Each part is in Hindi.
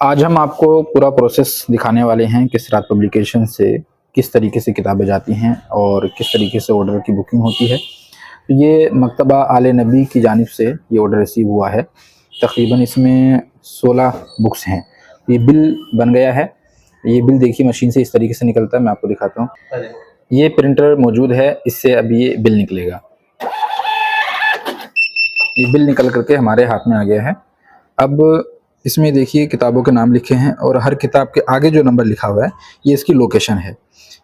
आज हम आपको पूरा प्रोसेस दिखाने वाले हैं कि सिरात पब्लिकेशन से किस तरीके से किताबें जाती हैं और किस तरीके से ऑर्डर की बुकिंग होती है। तो ये मकतबा आले नबी की जानिब से ये ऑर्डर रिसीव हुआ है। तकरीबन इसमें 16 बुक्स हैं। ये बिल बन गया है। ये बिल देखिए मशीन से इस तरीके से निकलता है, मैं आपको दिखाता हूँ। ये प्रिंटर मौजूद है, इससे अभी ये बिल निकलेगा। ये बिल निकल करके हमारे हाथ में आ गया है। अब इसमें देखिए किताबों के नाम लिखे हैं और हर किताब के आगे जो नंबर लिखा हुआ है ये इसकी लोकेशन है,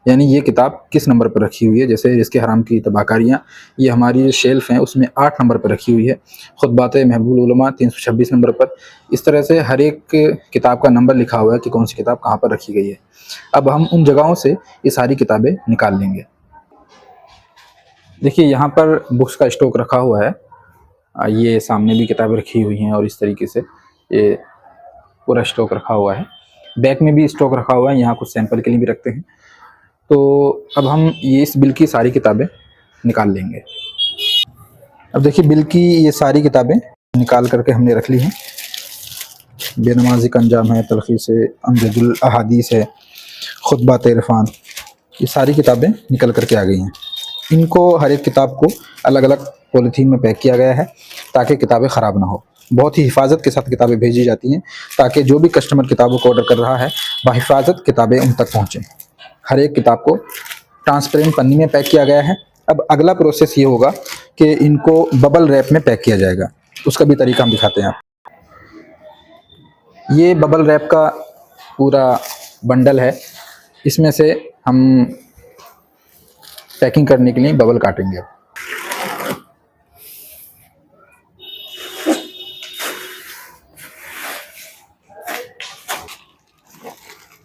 यानी ये किताब किस नंबर पर रखी हुई है। जैसे रिज़्क़ हराम की तबाकारियाँ, ये हमारी जो शेल्फ हैं उसमें 8 नंबर पर रखी हुई है। खुतबात महबूबुल उलमा 326 नंबर पर। इस तरह से हर एक किताब का नंबर लिखा हुआ है कि कौन सी किताब कहाँ पर रखी गई है। अब हम उन जगहों से ये सारी किताबें निकाल लेंगे। देखिए यहाँ पर बुक्स का स्टॉक रखा हुआ है। ये सामने भी किताबें रखी हुई हैं और इस तरीके से ये पूरा स्टॉक रखा हुआ है। बैक में भी स्टॉक रखा हुआ है, यहाँ कुछ सैंपल के लिए भी रखते हैं। तो अब हम ये इस बिल की सारी किताबें निकाल लेंगे। अब देखिए बिल की ये सारी किताबें निकाल करके हमने रख ली हैं। बेनमाज़ी का अंजाम है, तलख़ीस अमजदुल अहादीस है, खुतबात इरफान, ये सारी किताबें निकल करके आ गई हैं। इनको हर एक किताब को अलग अलग पॉलीथीन में पैक किया गया है ताकि किताबें ख़राब ना हो। बहुत ही हिफाजत के साथ किताबें भेजी जाती हैं ताकि जो भी कस्टमर किताबों को ऑर्डर कर रहा है बाहिफाजत किताबें उन तक पहुँचें। हर एक किताब को ट्रांसपेरेंट पन्नी में पैक किया गया है। अब अगला प्रोसेस ये होगा कि इनको बबल रैप में पैक किया जाएगा। उसका भी तरीका हम दिखाते हैं आप। ये बबल रैप का पूरा बंडल है, इसमें से हम पैकिंग करने के लिए बबल काटेंगे।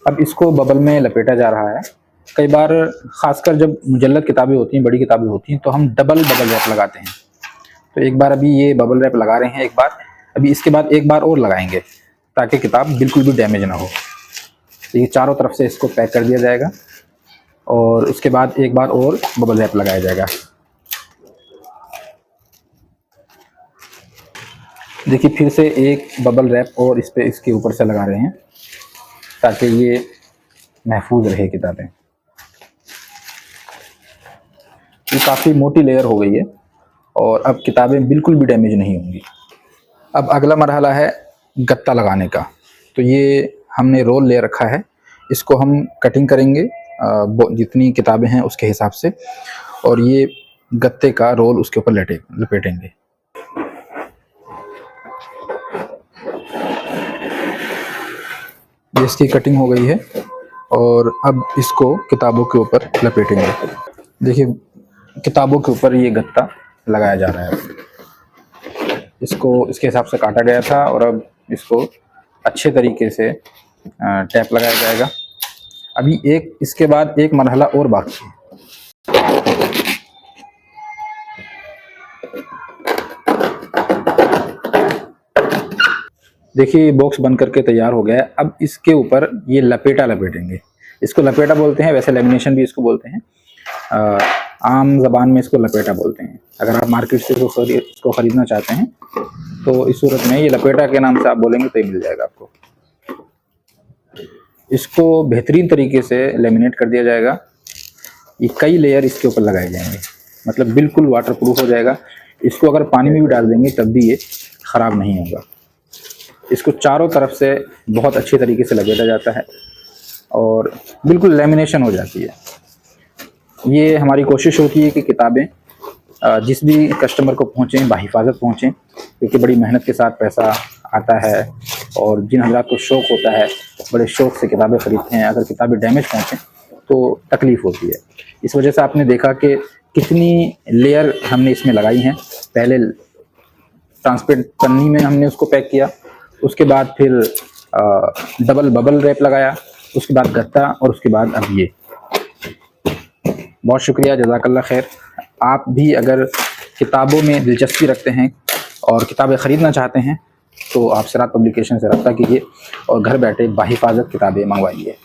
अब इसको बबल में लपेटा जा रहा है। कई बार ख़ासकर जब मुजल्लद किताबें होती हैं, बड़ी किताबें होती हैं, तो हम डबल बबल रैप लगाते हैं। तो एक बार अभी ये बबल रैप लगा रहे हैं एक बार, अभी इसके बाद एक बार और लगाएंगे ताकि किताब बिल्कुल भी डैमेज ना हो। तो ये चारों तरफ से इसको पैक कर दिया जाएगा और उसके बाद एक बार और बबल रैप लगाया जाएगा। देखिए फिर से एक बबल रैप और इस पे इसके ऊपर से लगा रहे हैं ताकि ये महफूज रहे किताबें। ये काफ़ी मोटी लेयर हो गई है और अब किताबें बिल्कुल भी डैमेज नहीं होंगी। अब अगला मरहला है गत्ता लगाने का। तो ये हमने रोल ले रखा है, इसको हम कटिंग करेंगे जितनी किताबें हैं उसके हिसाब से, और ये गत्ते का रोल उसके ऊपर लपेटेंगे। ये इसकी कटिंग हो गई है और अब इसको किताबों के ऊपर लपेटेंगे। देखिए किताबों के ऊपर ये गत्ता लगाया जा रहा है। इसको इसके हिसाब से काटा गया था और अब इसको अच्छे तरीके से टैप लगाया जाएगा। अभी इसके बाद एक मरहला और बाकी है। देखिए बॉक्स बन करके तैयार हो गया है। अब इसके ऊपर ये लपेटा लपेटेंगे। इसको लपेटा बोलते हैं, वैसे लेमिनेशन भी इसको बोलते हैं। आम ज़बान में इसको लपेटा बोलते हैं। अगर आप मार्केट से इसको ख़रीदना चाहते हैं तो इस सूरत में ये लपेटा के नाम से आप बोलेंगे तो ये मिल जाएगा आपको। इसको बेहतरीन तरीके से लेमिनेट कर दिया जाएगा। ये कई लेयर इसके ऊपर लगाए जाएंगे, मतलब बिल्कुल वाटरप्रूफ हो जाएगा। इसको अगर पानी में भी डाल देंगे तब भी ये ख़राब नहीं होगा। इसको चारों तरफ से बहुत अच्छी तरीके से लपेटा जाता है और बिल्कुल लेमिनेशन हो जाती है। ये हमारी कोशिश होती है कि किताबें जिस भी कस्टमर को पहुँचें बाहिफाजत पहुँचें, क्योंकि बड़ी मेहनत के साथ पैसा आता है और जिन हज़रात को शौक़ होता है बड़े शौक़ से किताबें ख़रीदते हैं। अगर किताबें डैमेज पहुँचें तो तकलीफ़ होती है। इस वजह से आपने देखा कि कितनी लेयर हमने इसमें लगाई हैं। पहले ट्रांसपेरेंट पन्नी में हमने उसको पैक किया, उसके बाद फिर डबल बबल रैप लगाया, उसके बाद गत्ता और उसके बाद अब ये। बहुत शुक्रिया, जज़ाकल्लाह खैर। आप भी अगर किताबों में दिलचस्पी रखते हैं और किताबें ख़रीदना चाहते हैं तो आप सिरात पब्लिकेशन से रब्ता कीजिए और घर बैठे बाहिफाजत किताबें मंगवाइए।